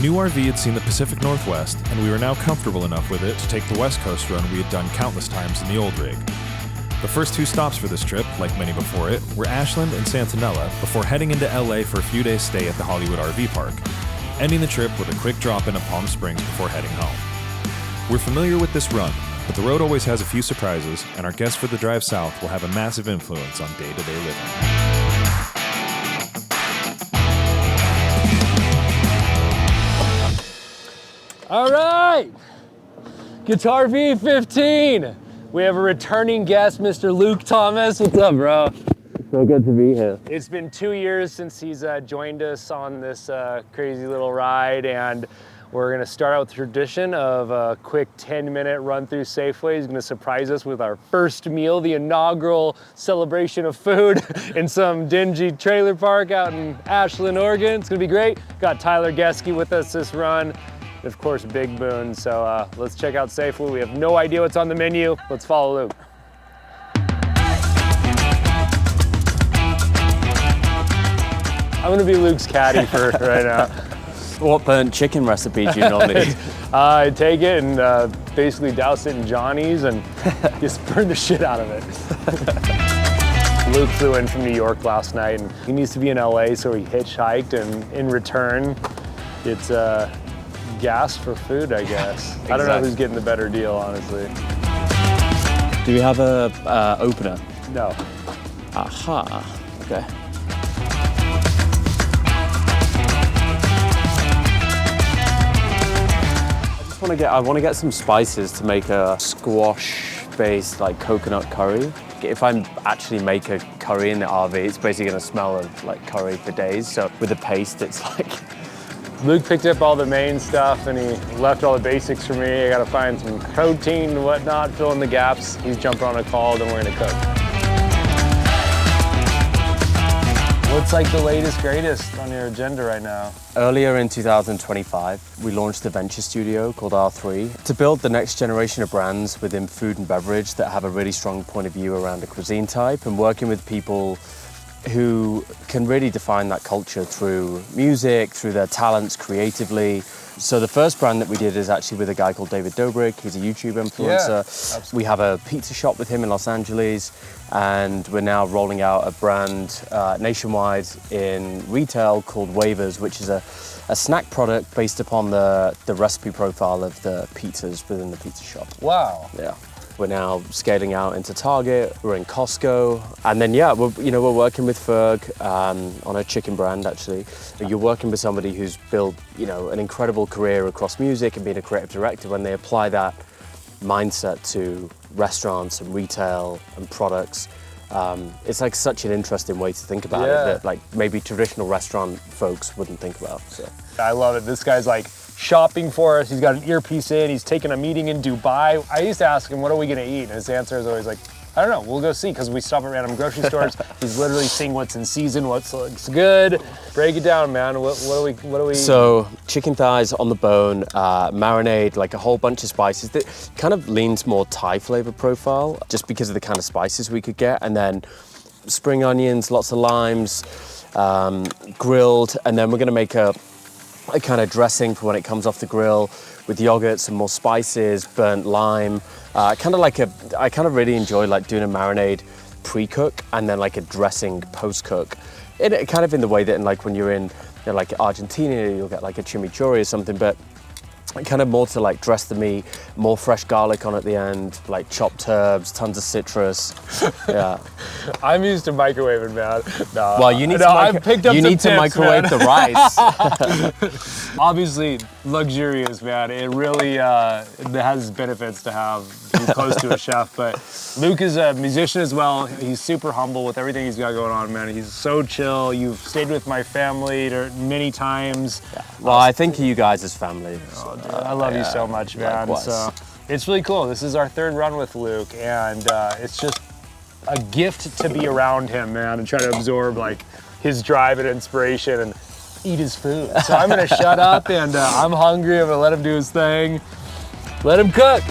new RV had seen the Pacific Northwest, and we were now comfortable enough with it to take the West Coast run we had done countless times in the old rig. The first 2 stops for this trip, like many before it, were Ashland and Santanella before heading into LA for a few days stay at the Hollywood RV Park, ending the trip with a quick drop-in at Palm Springs before heading home. We're familiar with this run, but the road always has a few surprises, and our guests for the drive south will have a massive influence on day-to-day living. All right, GuitaRV 15. We have a returning guest, Mr. Luke Thomas. What's up, bro? So good to be here. It's been 2 years since he's joined us on this crazy little ride, and we're gonna start out with the tradition of a quick 10-minute run through Safeway. He's gonna surprise us with our first meal, the inaugural celebration of food in some dingy trailer park out in Ashland, Oregon. It's gonna be great. Got Tyler Geske with us this run. Of course, Big Boon. So let's check out Safeway. We have no idea what's on the menu. Let's follow Luke. I'm gonna be Luke's caddy for right now. What burnt chicken recipe do you normally eat? I take it and basically douse it in Johnny's and just burn the shit out of it. Luke flew in from New York last night and he needs to be in LA, so he hitchhiked, and in return, it's gas for food, I guess. Exactly. I don't know who's getting the better deal, honestly. Do we have a opener? No. Aha, okay. I want to get some spices to make a squash-based like coconut curry. If I actually make a curry in the RV, it's basically going to smell of like curry for days. So with the paste, it's like... Luke picked up all the main stuff and he left all the basics for me. I gotta find some protein and whatnot, fill in the gaps. He's jumping on a call, then we're gonna cook. What's like the latest, greatest on your agenda right now? Earlier in 2025, we launched a venture studio called R3 to build the next generation of brands within food and beverage that have a really strong point of view around a cuisine type, and working with people who can really define that culture through music, through their talents creatively. So the first brand that we did is actually with a guy called David Dobrik. He's a YouTube influencer. Yeah, we have a pizza shop with him in Los Angeles, and we're now rolling out a brand nationwide in retail called Wavers, which is a snack product based upon the recipe profile of the pizzas within the pizza shop. Wow. Yeah. We're now scaling out into Target, we're in Costco, and then yeah, we're working with Ferg on a chicken brand actually. You're working with somebody who's built an incredible career across music and being a creative director. When they apply that mindset to restaurants and retail and products, it's like such an interesting way to think about it that like maybe traditional restaurant folks wouldn't think about. So. I love it. This guy's like shopping for us. He's got an earpiece in. He's taking a meeting in Dubai. I used to ask him, what are we gonna eat? And his answer is always like, I don't know, we'll go see, because we stop at random grocery stores. He's literally seeing what's in season, what looks good. Break it down, man. What do we? So chicken thighs on the bone, marinade, like a whole bunch of spices that kind of leans more Thai flavor profile, just because of the kind of spices we could get. And then spring onions, lots of limes, grilled, and then we're gonna make a kind of dressing for when it comes off the grill with yogurt, some more spices, burnt lime. I kind of really enjoy like doing a marinade pre-cook and then like a dressing post-cook. It kind of in the way that in like when you're in like Argentina, you'll get like a chimichurri or something, but kind of more to like dress the meat, more fresh garlic on at the end, like chopped herbs, tons of citrus. Yeah. I'm used to microwaving, man. No, well, you need to microwave the rice. Obviously, luxurious, man. It really it has benefits to have being close to a chef. But Luke is a musician as well. He's super humble with everything he's got going on, man. He's so chill. You've stayed with my family many times. Yeah. Well, I think of you guys as family. Oh, dude, I love you so much, man. Likewise. So it's really cool. This is our third run with Luke, and it's just a gift to be around him, man, and try to absorb like his drive and inspiration and eat his food. So I'm gonna shut up, and I'm hungry. I'm gonna let him do his thing. Let him cook.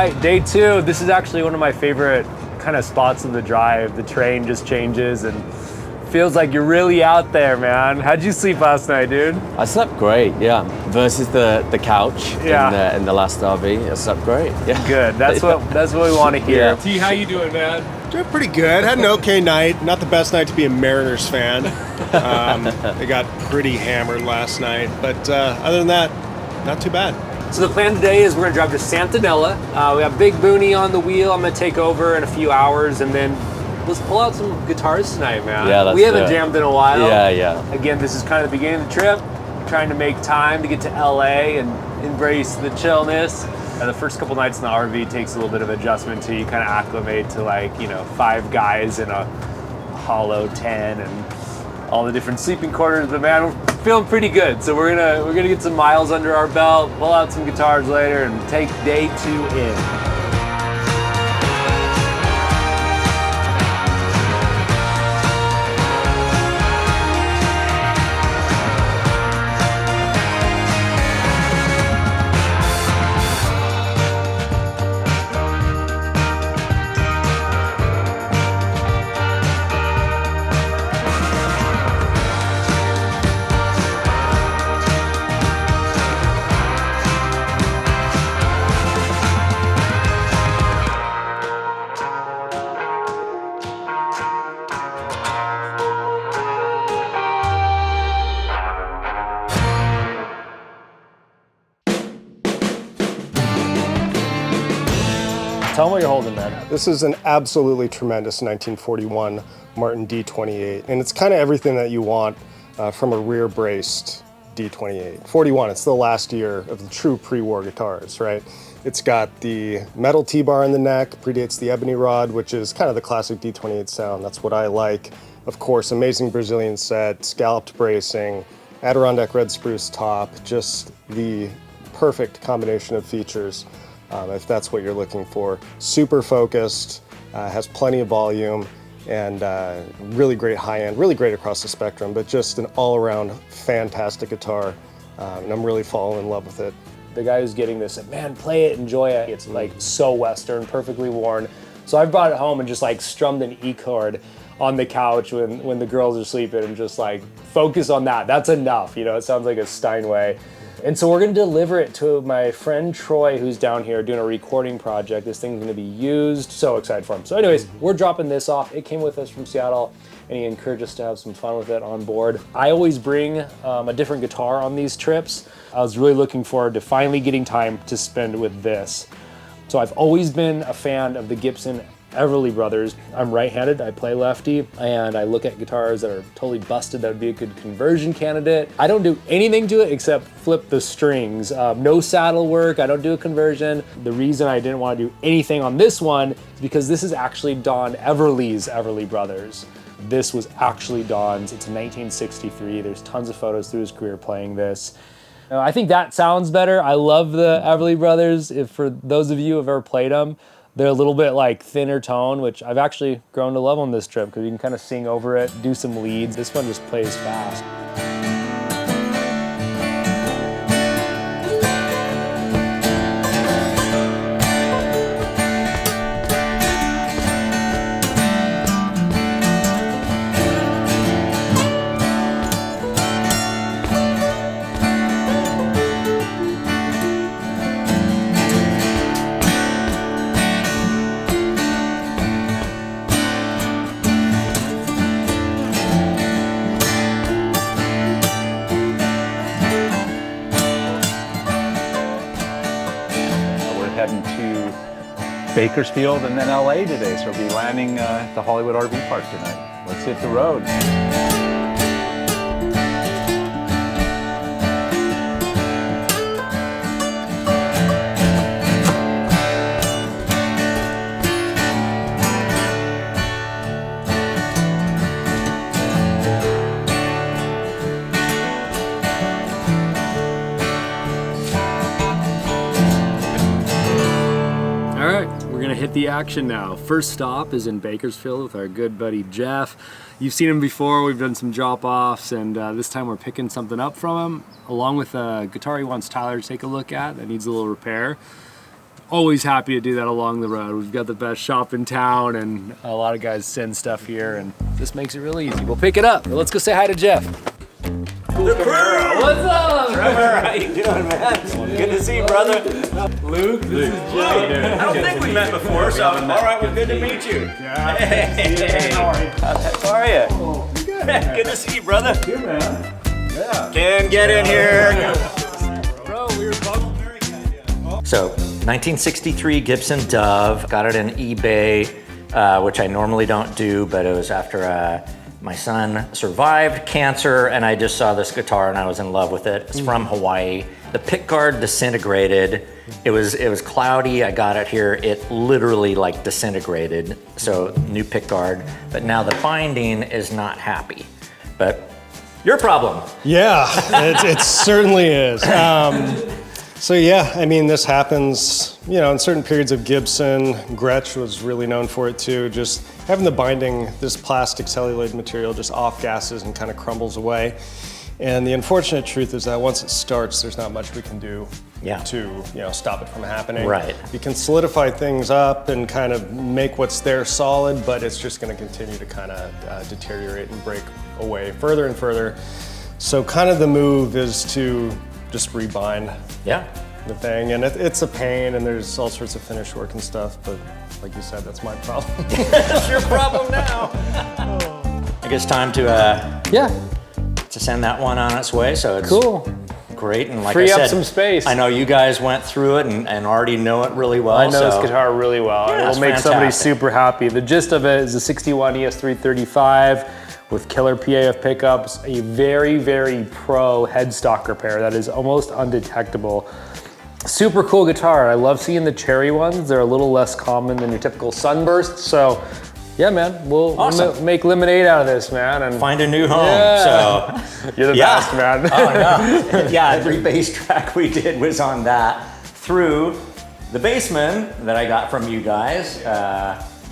right, day 2. This is actually one of my favorite kind of spots of the drive. The terrain just changes and feels like you're really out there, man. How'd you sleep last night, dude? I slept great, yeah. Versus the couch in the last RV, I slept great. Yeah. Good. That's what we want to hear. Yeah. T, how you doing, man? Doing pretty good. Had an okay night. Not the best night to be a Mariners fan. They got pretty hammered last night, but other than that, not too bad. So the plan today is we're gonna drive to Santanella. We have Big Booney on the wheel. I'm gonna take over in a few hours, and then let's pull out some guitars tonight, man. Yeah, we haven't jammed in a while. Yeah. Again, this is kind of the beginning of the trip. Trying to make time to get to LA and embrace the chillness. The first couple nights in the RV takes a little bit of adjustment till you kind of acclimate to 5 guys in a hollow 10 and all the different sleeping quarters. But man, we're feeling pretty good. So we're gonna get some miles under our belt, pull out some guitars later, and take day 2 in. Tell them what you're holding, man. This is an absolutely tremendous 1941 Martin D28, and it's kind of everything that you want from a rear-braced D28. 41, it's the last year of the true pre-war guitars, right? It's got the metal T-bar in the neck, predates the ebony rod, which is kind of the classic D28 sound. That's what I like. Of course, amazing Brazilian set, scalloped bracing, Adirondack red spruce top, just the perfect combination of features. If that's what you're looking for. Super focused, has plenty of volume, and really great high end, really great across the spectrum, but just an all-around fantastic guitar, and I'm really falling in love with it. The guy who's getting this said, man, play it, enjoy it. It's like so Western, perfectly worn. So I brought it home and just strummed an E chord on the couch when the girls are sleeping and just focus on that. That's enough, it sounds like a Steinway. And so we're gonna deliver it to my friend Troy, who's down here doing a recording project. This thing's gonna be used. So excited for him. So anyways, we're dropping this off. It came with us from Seattle, and he encouraged us to have some fun with it on board. I always bring a different guitar on these trips. I was really looking forward to finally getting time to spend with this. So I've always been a fan of the Gibson Everly Brothers. I'm right-handed, I play lefty, and I look at guitars that are totally busted that would be a good conversion candidate. I don't do anything to it except flip the strings. No saddle work, I don't do a conversion. The reason I didn't want to do anything on this one is because this is actually Don Everly's Everly Brothers. This was actually Don's. It's a 1963. There's tons of photos through his career playing this. I think that sounds better. I love the Everly Brothers. For those of you who have ever played them, they're a little bit thinner tone, which I've actually grown to love on this trip because you can kind of sing over it, do some leads. This one just plays fast. Heading to Bakersfield and then LA today, so we'll be landing at the Hollywood RV Park tonight. Let's hit the road. Hit the action now. First stop is in Bakersfield with our good buddy Jeff. You've seen him before. We've done some drop-offs, and this time we're picking something up from him, along with a guitar he wants Tyler to take a look at that needs a little repair. always happy to do that along the road. We've got the best shop in town, and a lot of guys send stuff here, and this makes it really easy. We'll pick it up. Let's go say hi to Jeff. What's up? Trevor, how you doing, man? Good to see you, brother. Luke, this is Jeff. I don't think we met before, so all right, well, good to meet you. Hey, how are you? Good to see you, brother. Here, man. Yeah. Ken, get in here. Bro, we were both. So, 1963 Gibson Dove, got it on eBay, which I normally don't do, but it was after my son survived cancer, and I just saw this guitar and I was in love with it. It's from Hawaii. The pickguard disintegrated. It was cloudy. I got it here. It literally like disintegrated. So new pickguard, but now the binding is not happy. But your problem. Yeah, it certainly is. So yeah, I mean, this happens, you know, in certain periods of Gibson. Gretsch was really known for it too. Just having the binding, this plastic celluloid material just off gases and kind of crumbles away. And the unfortunate truth is that once it starts, there's not much we can do to, you know, stop it from happening. Right. You can solidify things up and kind of make what's there solid, but it's just going to continue to kind of deteriorate and break away further and further. So kind of the move is to just rebind the thing, and it's a pain, and there's all sorts of finish work and stuff, but like you said, that's my problem. That's your problem now. I guess time to send that one on its way. So it's cool. Great, and like Free I said, up some space. I know you guys went through it and already know it really well. I know this guitar really well. Yeah, It'll make somebody super happy. The gist of it is a 61 ES335 with killer PAF pickups, a very, very pro headstock repair that is almost undetectable. Super cool guitar. I love seeing the cherry ones. They're a little less common than your typical sunburst. So yeah, man, we'll make lemonade out of this, man. And find a new home. So you're the best, man. Oh, no. Yeah, every bass track we did was on that through the Bassman that I got from you guys,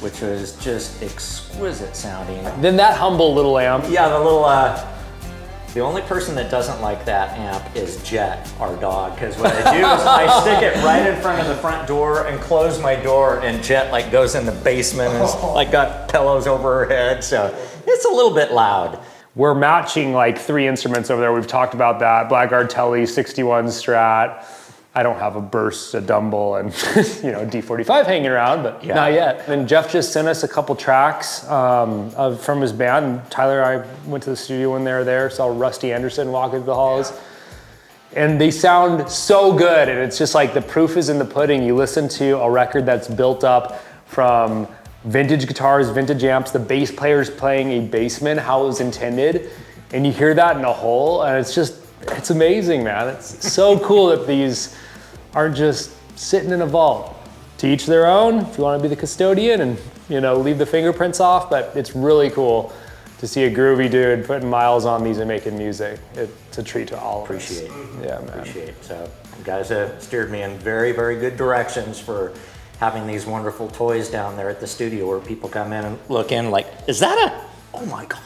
which was just exquisite sounding. Then that humble little amp. Yeah, the little, the only person that doesn't like that amp is Jet, our dog, because what I do is I stick it right in front of the front door and close my door, and Jet like goes in the basement and like got pillows over her head, so it's a little bit loud. We're matching like 3 instruments over there. We've talked about that. Blackguard Telly, 61 Strat. I don't have a Burst, a Dumble, and you know, D45 hanging around, but not yet. And Jeff just sent us a couple tracks from his band. And Tyler and I went to the studio when they were there, saw Rusty Anderson walking through the halls. And they sound so good, and it's just like the proof is in the pudding. You listen to a record that's built up from vintage guitars, vintage amps, the bass player's playing a Bassman, how it was intended, and you hear that in a whole, and it's amazing, man. It's so cool that these aren't just sitting in a vault. To each their own, if you want to be the custodian and, you know, leave the fingerprints off, but it's really cool to see a groovy dude putting miles on these and making music. It's a treat to all of us. Appreciate it. Yeah, man. Appreciate it. So you guys have steered me in very, very good directions for having these wonderful toys down there at the studio where people come in and look in like, is that oh my God.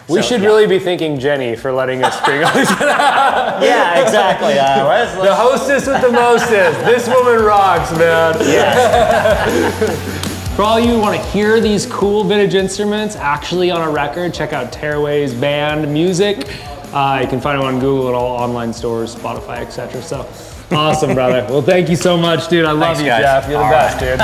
We should really be thanking Jenny for letting us bring all these. Yeah, exactly. The hostess with the mostest. This woman rocks, man. Yeah. For all you who want to hear these cool vintage instruments actually on a record, check out Tearaway's band music. You can find them on Google and all online stores, Spotify, etc. So awesome, brother. Well, thank you so much, dude. I love you, guys. Jeff. You're the best, dude.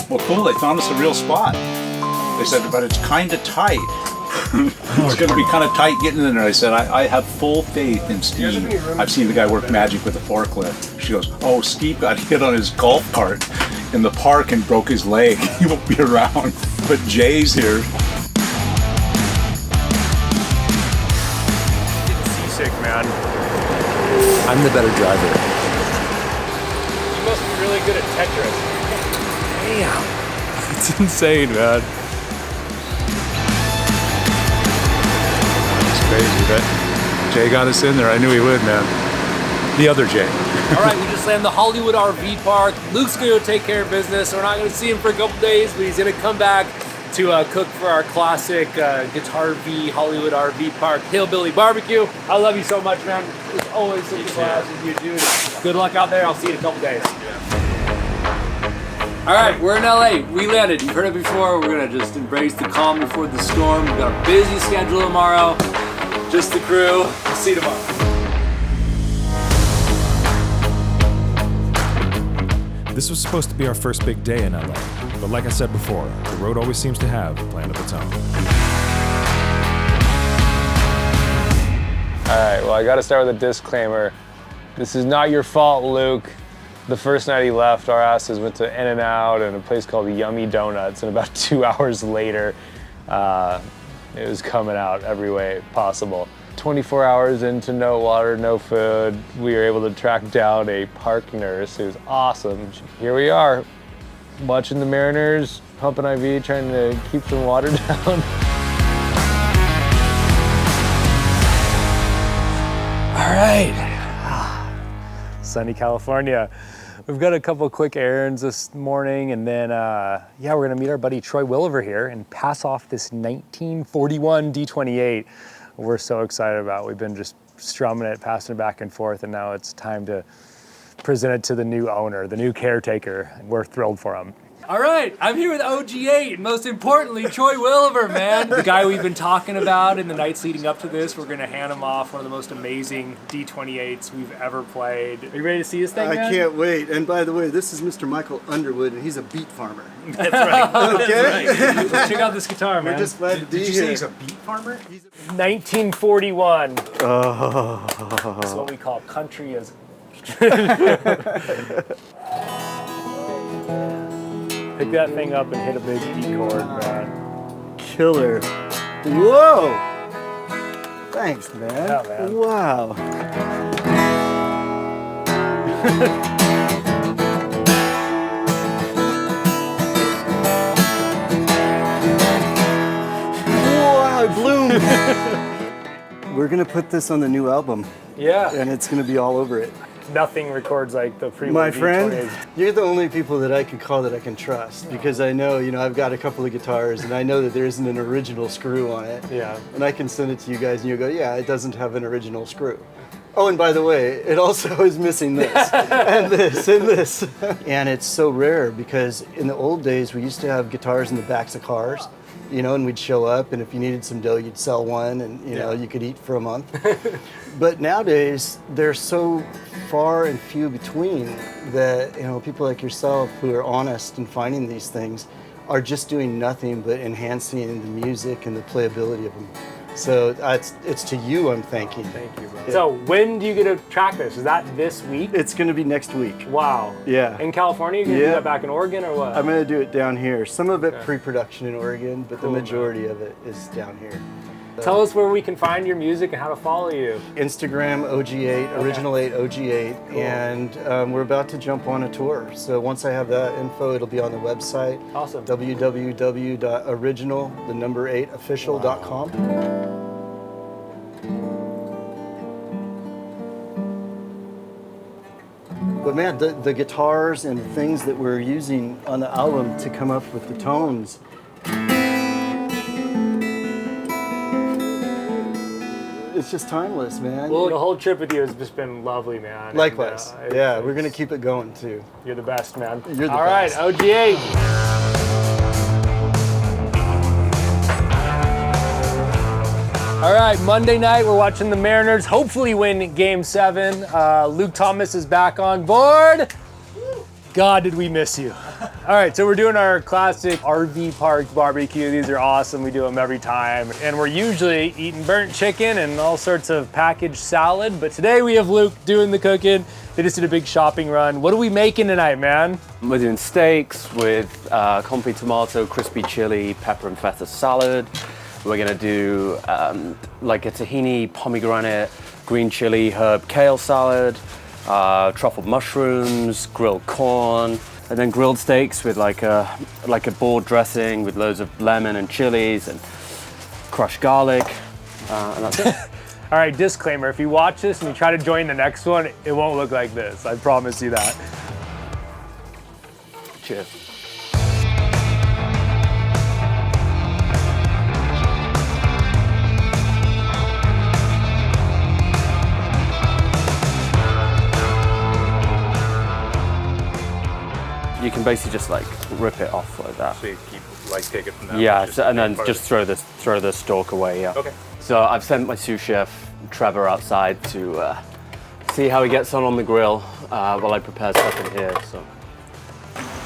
Well, cool, they found us a real spot. They said, but it's kind of tight. It's going to be kind of tight getting in there. I said, I have full faith in Steve. I've seen the guy work magic with a forklift. She goes, oh, Steve got hit on his golf cart in the park and broke his leg. He won't be around. But Jay's here. Seasick, man. I'm the better driver. You must be really good at Tetris. Damn. It's insane, man. It's crazy that Jay got us in there. I knew he would, man. The other Jay. All right, we just landed the Hollywood RV Park. Luke's gonna go take care of business. We're not gonna see him for a couple days, but he's gonna come back to cook for our classic GuitaRV Hollywood RV Park Hillbilly Barbecue. I love you so much, man. It's always such a blast with you, dude. Good luck out there. I'll see you in a couple days. All right, we're in LA. We landed. You've heard it before. We're gonna just embrace the calm before the storm. We've got a busy schedule tomorrow. Just the crew. We'll see you tomorrow. This was supposed to be our first big day in LA, but like I said before, the road always seems to have a plan of its own. All right, well, I gotta start with a disclaimer. This is not your fault, Luke. The first night he left, our asses went to In-N-Out and a place called Yummy Donuts, and about 2 hours later, it was coming out every way possible. 24 hours into no water, no food, we were able to track down a park nurse who's awesome. Here we are, watching the Mariners, pumping IV, trying to keep some water down. All right, sunny California. We've got a couple quick errands this morning, and then, yeah, we're gonna meet our buddy Troy Williver here and pass off this 1941 D28. We're so excited about it. We've been just strumming it, passing it back and forth, and now it's time to present it to the new owner, the new caretaker. We're thrilled for him. All right, I'm here with OG8, and most importantly, Troy Williver, man. The guy we've been talking about in the nights leading up to this. We're gonna hand him off one of the most amazing D28s we've ever played. Are you ready to see this thing, man? I can't wait. And by the way, this is Mr. Michael Underwood, and he's a beat farmer. That's right. Okay? That's right. Check out this guitar, man. We're just glad to be Did you here. say he's a beet farmer? 1941. Oh. That's what we call country as... Pick that thing up and hit a big E chord, man. Killer. Whoa! Thanks, man. Yeah, man. Wow. Wow, it bloomed. We're gonna put this on the new album, Yeah. and it's gonna be all over it. Nothing records like the pre-war My friend, D20s. you're the only people that I can call that I can trust, because I know, I've got a couple of guitars and I know that there isn't an original screw on it. Yeah. And I can send it to you guys and you go, yeah, it doesn't have an original screw. Oh, and by the way, it also is missing this and this and this. And it's so rare because in the old days, we used to have guitars in the backs of cars, and we'd show up, and if you needed some dough, you'd sell one, and you could eat for a month. But nowadays, they're so far and few between that people like yourself who are honest in finding these things are just doing nothing but enhancing the music and the playability of them. So it's to you I'm thanking. Thank you, bro. So when do you get to track this? Is that this week? It's going to be next week. Wow. Yeah. In California? You're going to do that back in Oregon or what? I'm going to do it down here. Some of it pre-production in Oregon, but the majority of it is down here. Tell us where we can find your music and how to follow you. Instagram, OG8, Original8, OG8, and we're about to jump on a tour. So once I have that info, it'll be on the website. Awesome. www.original8official.com. But man, the guitars and things that we're using on the album to come up with the tones, it's just timeless, man. Well, the whole trip with you has just been lovely, man. Likewise. And, Yeah, we're going to keep it going too. You're the best, man. You're the All right, best. OG8. All right, Monday night, we're watching the Mariners hopefully win Game 7. Luke Thomas is back on board. God, did we miss you. All right, so we're doing our classic RV park barbecue. These are awesome, we do them every time. And we're usually eating burnt chicken and all sorts of packaged salad, but today we have Luke doing the cooking. They just did a big shopping run. What are we making tonight, man? We're doing steaks with confit tomato, crispy chili, pepper and feta salad. We're gonna do like a tahini, pomegranate, green chili, herb, kale salad, truffled mushrooms, grilled corn, And then grilled steaks with like a board dressing with loads of lemon and chilies and crushed garlic, and that's it. All right, disclaimer, if you watch this and you try to join the next one, it won't look like this. I promise you that. Cheers. You can basically just like rip it off like that. So you keep, like, take it from that. Yeah, so, and then just throw the stalk away, yeah. Okay. So I've sent my sous chef, Trevor, outside to see how he gets on the grill while I prepare stuff in here, so.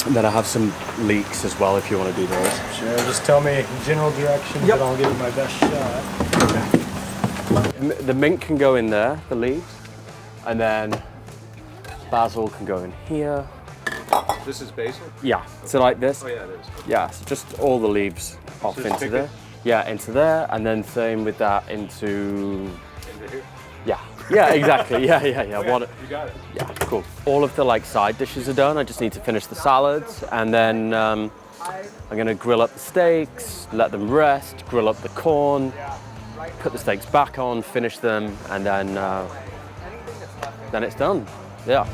And then I have some leeks as well if you want to do those. Sure, just tell me general direction, Yep. and I'll give it my best shot. The mint can go in there, the leaves, and then basil can go in here. This is basil? Yeah, so like this. Oh yeah, it is. Yeah, so just all the leaves off So just into pick there. it? Yeah, into there, and then same with that into. Into here? Yeah, exactly. Yeah. What? You got it. Yeah, cool. All of the like side dishes are done. I just need to finish the salads, and then I'm gonna grill up the steaks, let them rest, grill up the corn, put the steaks back on, finish them, and then it's done. Yeah.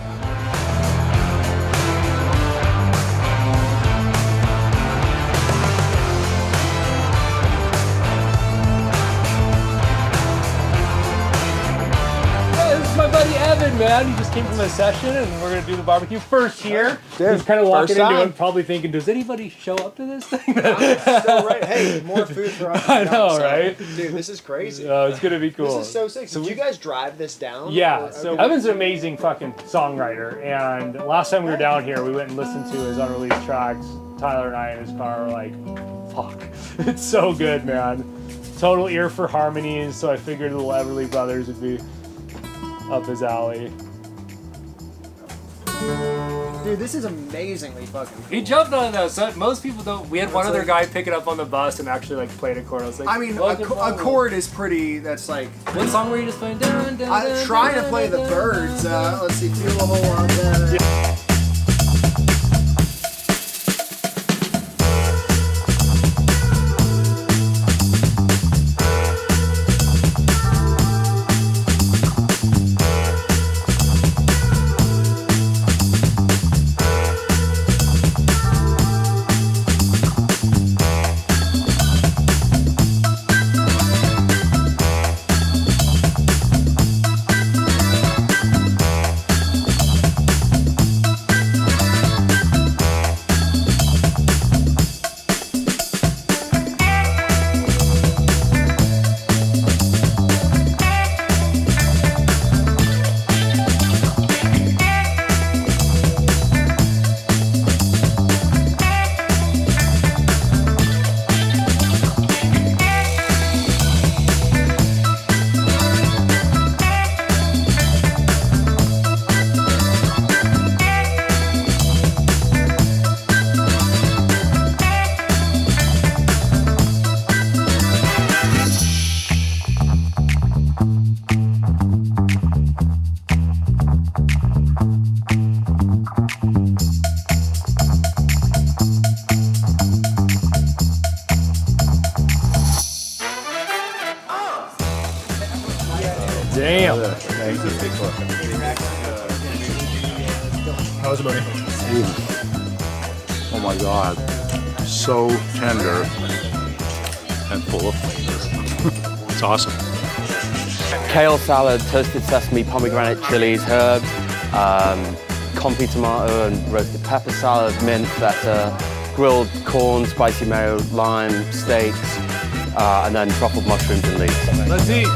My buddy Evan, man, he just came from a session and we're gonna do the barbecue first here. He's kind of walking into it, probably thinking, does anybody show up to this thing? So right, hey, more food for us. I know, right? Dude, this is crazy. Oh, it's gonna be cool. This is so sick. So did you guys drive this down? Yeah, Or- so okay. Evan's an amazing fucking songwriter, and last time we were down here, we went and listened to his unreleased tracks. Tyler and I in his car were like, fuck, it's so good, man. Total ear for harmonies, so I figured the Everly Brothers would be up his alley. Dude, this is amazingly fucking cool. He jumped on that, so most people don't. We had one other guy pick it up on the bus and actually like played a chord. I was like, I mean, welcome a home. chord is pretty, that's like... What song were you just playing? Dun, dun, I'm dun, trying dun, to play dun, the dun. birds. Let's see, feel a whole lot better. Damn. How was it, buddy? Oh my God. So tender and full of flavor. It's awesome. Kale salad, toasted sesame, pomegranate chilies, herbs, confit tomato and roasted pepper salad, mint, feta, grilled corn, spicy mayo, lime, steaks, and then truffled mushrooms and leeks. Let's eat.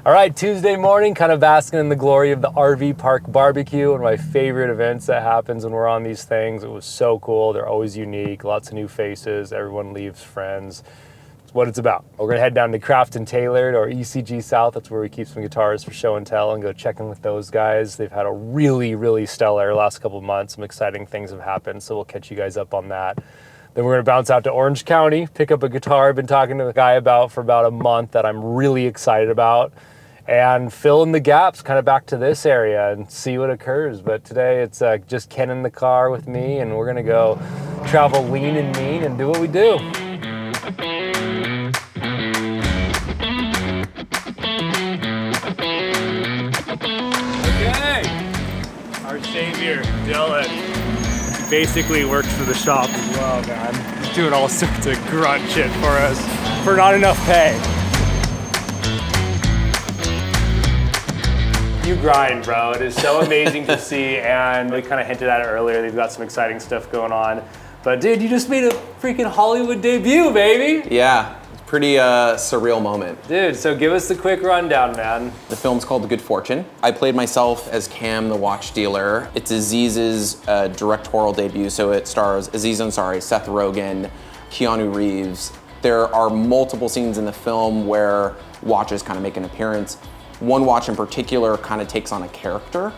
All right, Tuesday morning, kind of basking in the glory of the RV Park Barbecue, one of my favorite events that happens when we're on these things. It was so cool. They're always unique, lots of new faces. Everyone leaves friends. It's what it's about. We're gonna head down to Craft and Tailored, or ECG South. That's where we keep some guitars for show and tell, and go check in with those guys. They've had a really, really stellar last couple of months. Some exciting things have happened, so we'll catch you guys up on that. Then we're gonna bounce out to Orange County, pick up a guitar I've been talking to the guy about for about a month that I'm really excited about, and fill in the gaps kind of back to this area and see what occurs. But today it's just Ken in the car with me, and we're gonna go travel lean and mean and do what we do. Okay, our savior, Dylan, basically works for the shop as well, man. He's doing all sorts of grunt shit for us for not enough pay. You grind, bro. It is so amazing to see, and we kind of hinted at it earlier. They've got some exciting stuff going on. But dude, you just made a freaking Hollywood debut, baby. Yeah, it's a pretty surreal moment. Dude, so give us the quick rundown, man. The film's called The Good Fortune. I played myself as Cam, the watch dealer. It's Aziz's directorial debut, so it stars Aziz Ansari, Seth Rogen, Keanu Reeves. There are multiple scenes in the film where watches kind of make an appearance. One watch in particular kind of takes on a character.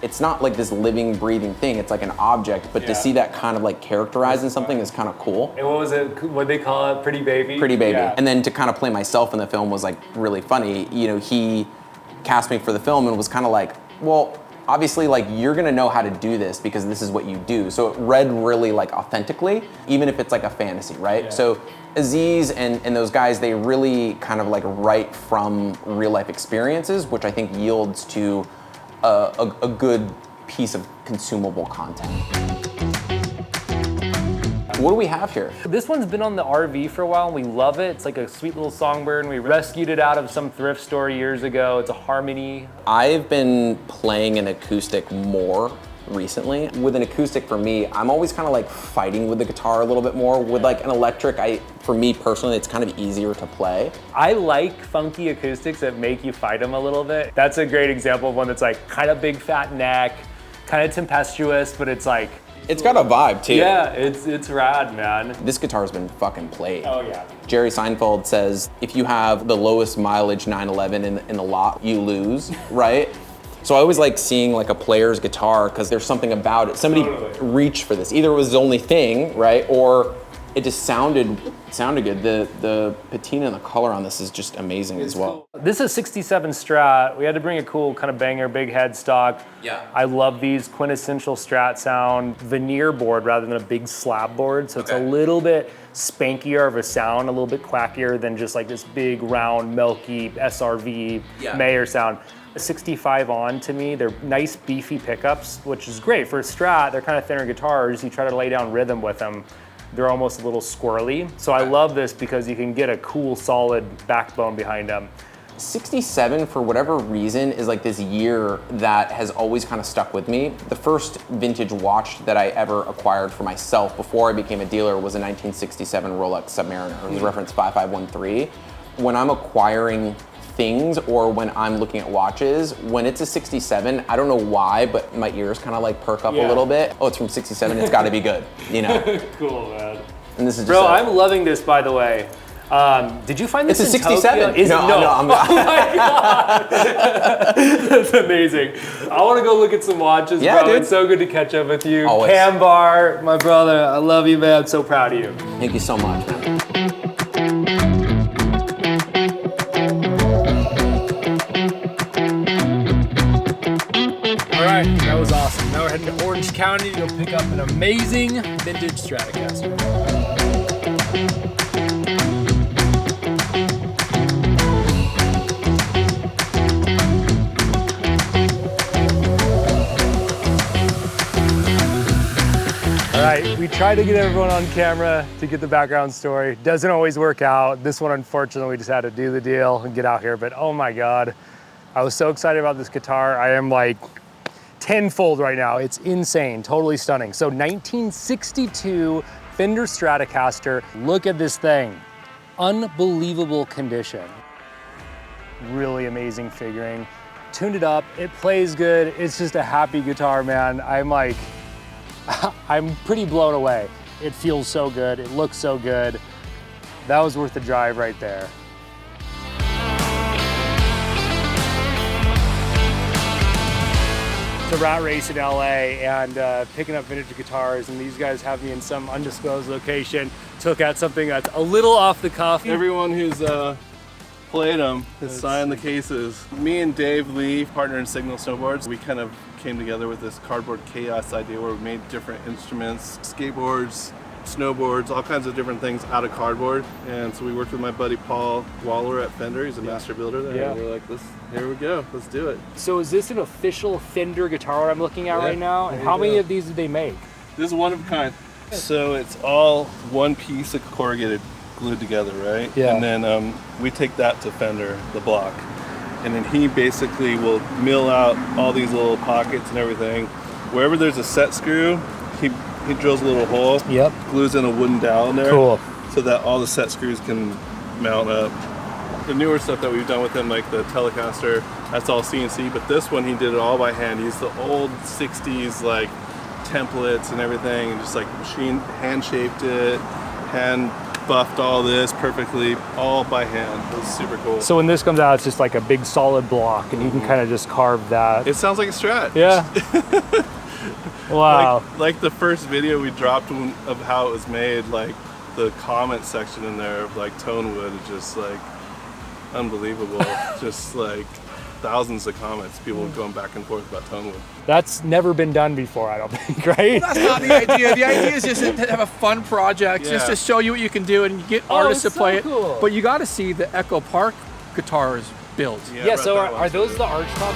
It's not like this living, breathing thing, it's like an object, but to see that kind of like characterized in something is kind of cool. And what was it, what'd they call it, Pretty Baby? Pretty Baby. Yeah. And then to kind of play myself in the film was like really funny. You know, he cast me for the film and was kind of like, well, obviously like you're gonna know how to do this because this is what you do. So it read really like authentically, even if it's like a fantasy, right? Yeah. So Aziz and those guys, they really kind of like write from real life experiences, which I think yields to a good piece of consumable content. What do we have here? This one's been on the RV for a while and we love it. It's like a sweet little songbird and we rescued it out of some thrift store years ago. It's a Harmony. I've been playing an acoustic more recently. With an acoustic for me, I'm always kind of like fighting with the guitar a little bit more. With like an electric, for me personally, it's kind of easier to play. I like funky acoustics that make you fight them a little bit. That's a great example of one that's like kind of big fat neck, kind of tempestuous, but it's like, it's got a vibe too. Yeah, it's rad, man. This guitar's been fucking played. Oh yeah. Jerry Seinfeld says, if you have the lowest mileage 911 in the lot, you lose, right? So I always like seeing like a player's guitar because there's something about it. Somebody reached for this. Either it was the only thing, right? Or it just sounded good. The patina and the color on this is just amazing as well. This is a 67 Strat. We had to bring a cool kind of banger, big headstock. Yeah. I love these quintessential Strat sound. Veneer board rather than a big slab board. So it's a little bit spankier of a sound, a little bit quackier than just like this big, round, milky SRV Mayer sound. 65 on to me, they're nice beefy pickups, which is great. For a Strat, they're kind of thinner guitars. You try to lay down rhythm with them, they're almost a little squirrely. So I love this because you can get a cool, solid backbone behind them. 67, for whatever reason, is like this year that has always kind of stuck with me. The first vintage watch that I ever acquired for myself before I became a dealer was a 1967 Rolex Submariner. It was reference 5513. When I'm acquiring things or when I'm looking at watches, when it's a 67, I don't know why, but my ears kind of like perk up a little bit. Oh, it's from 67, it's gotta be good, you know? Cool, man. And this is just Bro, I'm loving this, by the way. Did you find this It's a in 67. Tokyo? Is no, it? No. No, I'm Oh my God. That's amazing. I want to go look at some watches, Yeah, bro. dude. It's so good to catch up with you. Always. Cam Bar, my brother, I love you, man. I'm so proud of you. Thank you so much, man. All right, that was awesome. Now we're heading to Orange County to go pick up an amazing vintage Stratocaster. All right, we try to get everyone on camera to get the background story. Doesn't always work out. This one, unfortunately, we just had to do the deal and get out here. But oh my God, I was so excited about this guitar. I am like tenfold right now. It's insane, totally stunning. So 1962 Fender Stratocaster. Look at this thing. Unbelievable condition. Really amazing figuring. Tuned it up, it plays good. It's just a happy guitar, man. I'm like, I'm pretty blown away. It feels so good, it looks so good. That was worth the drive right there. It's a rat race in LA and picking up vintage guitars, and these guys have me in some undisclosed location. Took out something that's a little off the cuff. Everyone who's played them has signed the cases. Me and Dave Lee, partner in Signal Snowboards, we kind of came together with this cardboard chaos idea where we made different instruments, skateboards, snowboards, all kinds of different things out of cardboard. And so we worked with my buddy Paul Waller at Fender. He's a master builder there. Yeah. And we're like, here we go, let's do it. So is this an official Fender guitar I'm looking at right now? And how many of these did they make? This is one of a kind. So it's all one piece of corrugated glued together, right? Yeah. And then we take that to Fender, the block. And then he basically will mill out all these little pockets and everything. Wherever there's a set screw, he drills a little hole, glues in a wooden dowel in there, so that all the set screws can mount up. The newer stuff that we've done with him, like the Telecaster, that's all CNC, but this one he did it all by hand. He used the old 60s like templates and everything, and just like hand shaped it, hand buffed all this perfectly, all by hand. It was super cool. So when this comes out, it's just like a big solid block, and you can kind of just carve that. It sounds like a Strat. Yeah. Wow. Like the first video we dropped of how it was made, like the comment section in there of like Tonewood is just like unbelievable. Just like thousands of comments, people going back and forth about Tonewood. That's never been done before, I don't think, right? That's not the idea. The idea is just to have a fun project, just to show you what you can do and get artists to play it. Cool. But you got to see the Echo Park guitars built. Yeah, so are those the arch top?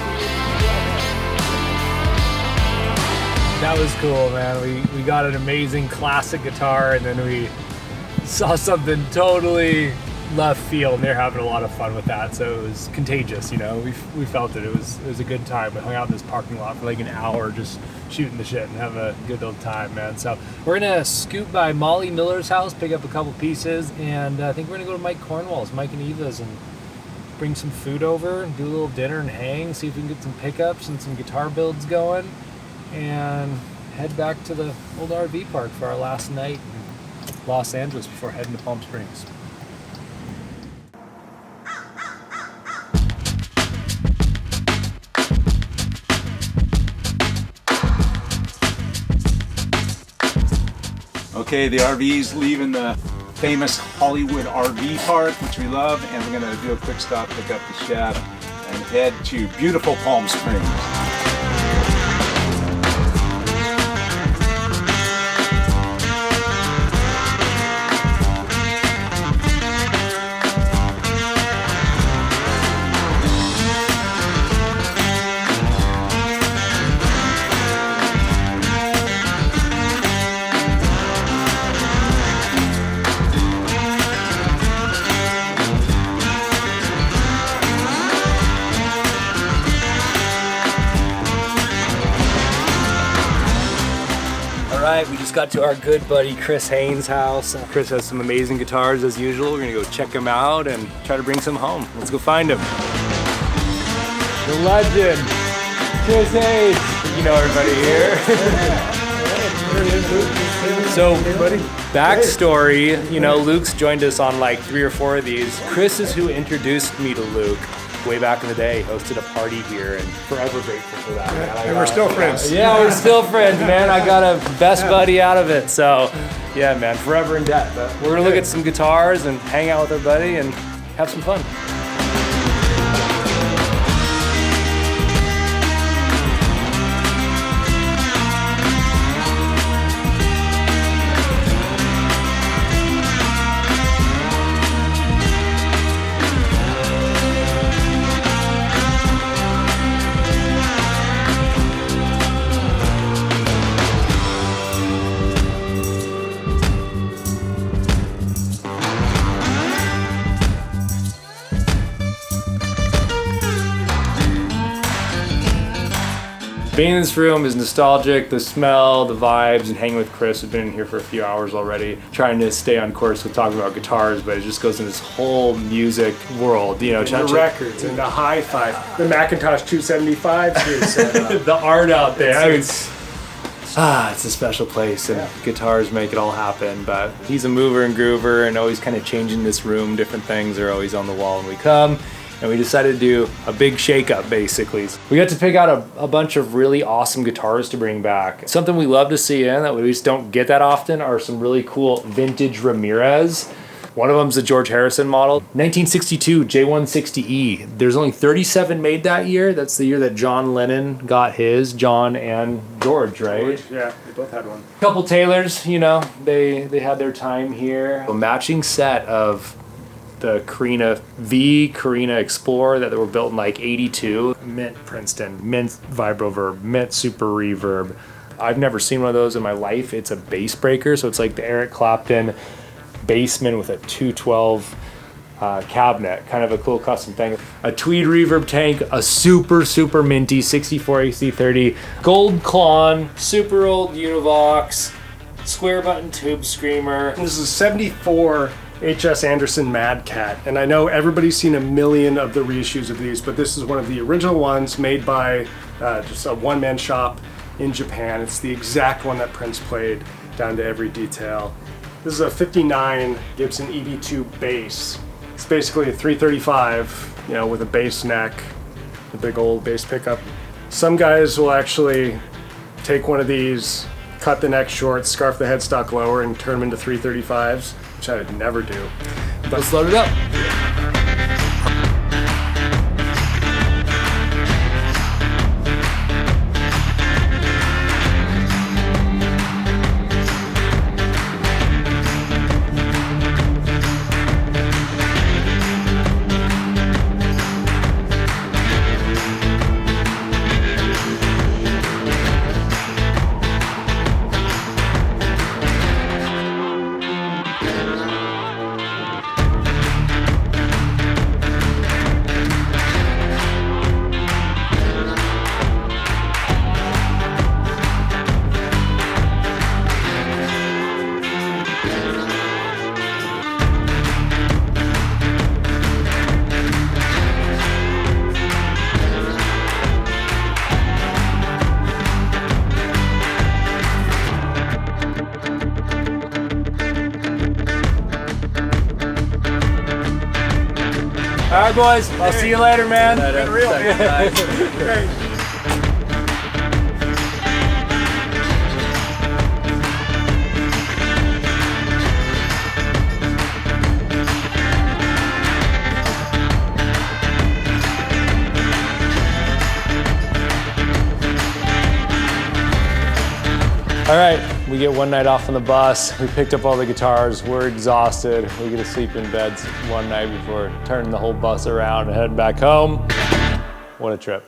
That was cool, man. We got an amazing classic guitar, and then we saw something totally left field, and they're having a lot of fun with that. So it was contagious, you know. We felt it. It was a good time. We hung out in this parking lot for like an hour, just shooting the shit and having a good old time, man. So we're gonna scoot by Molly Miller's house, pick up a couple pieces, and I think we're gonna go to Mike and Eva's and bring some food over and do a little dinner and hang, see if we can get some pickups and some guitar builds going, and head back to the old RV park for our last night in Los Angeles before heading to Palm Springs. Okay, the RV's leaving the famous Hollywood RV park, which we love, and we're gonna do a quick stop, pick up the shaft, and head to beautiful Palm Springs. We just got to our good buddy Chris Haynes' house. Chris has some amazing guitars as usual. We're gonna go check him out and try to bring some home. Let's go find him. The legend, Chris Haynes. You know everybody here. So, backstory, you know, Luke's joined us on like 3 or 4 of these. Chris is who introduced me to Luke. Way back in the day, hosted a party here, and forever grateful for that, man. And we're still friends. Yeah, we're still friends, man. I got a best buddy out of it, so yeah, man, forever in debt. But we're gonna look at some guitars and hang out with our buddy and have some fun. Being in this room is nostalgic. The smell, the vibes, and hanging with Chris. We've been in here for a few hours already, trying to stay on course with talking about guitars, but it just goes in this whole music world, you know. The records and the hi-fi, the Macintosh 275 too. The art out there. It's It's a special place, and guitars make it all happen. But he's a mover and groover, and always kind of changing this room. Different things are always on the wall when we come. And we decided to do a big shakeup, basically. We got to pick out a bunch of really awesome guitars to bring back. Something we love to see in that we just don't get that often are some really cool vintage Ramirez. One of them's a George Harrison model. 1962 J160E. There's only 37 made that year. That's the year that John Lennon got his, John and George, right? George, yeah, they both had one. Couple Taylors, you know, they had their time here. A matching set of the Carina Explorer that were built in like 82. Mint Princeton, Mint Vibroverb, Mint Super Reverb. I've never seen one of those in my life. It's a bass breaker, so it's like the Eric Clapton Bassman with a 212 cabinet, kind of a cool custom thing. A tweed reverb tank, a super minty 64 AC30, gold Klon, super old Univox, square button tube screamer. This is 74 H.S. Anderson Mad Cat, and I know everybody's seen a million of the reissues of these, but this is one of the original ones made by just a one-man shop in Japan. It's the exact one that Prince played, down to every detail. This is a 59 Gibson EV2 bass. It's basically a 335, you know, with a bass neck, a big old bass pickup. Some guys will actually take one of these, cut the neck short, scarf the headstock lower, and turn them into 335s, which I would never do. But let's load it up. All right, boys. I'll see you later, man. real. All right, we get one night off on the bus. We picked up all the guitars. We're exhausted. We get to sleep in beds one night before turning the whole bus around and heading back home. What a trip.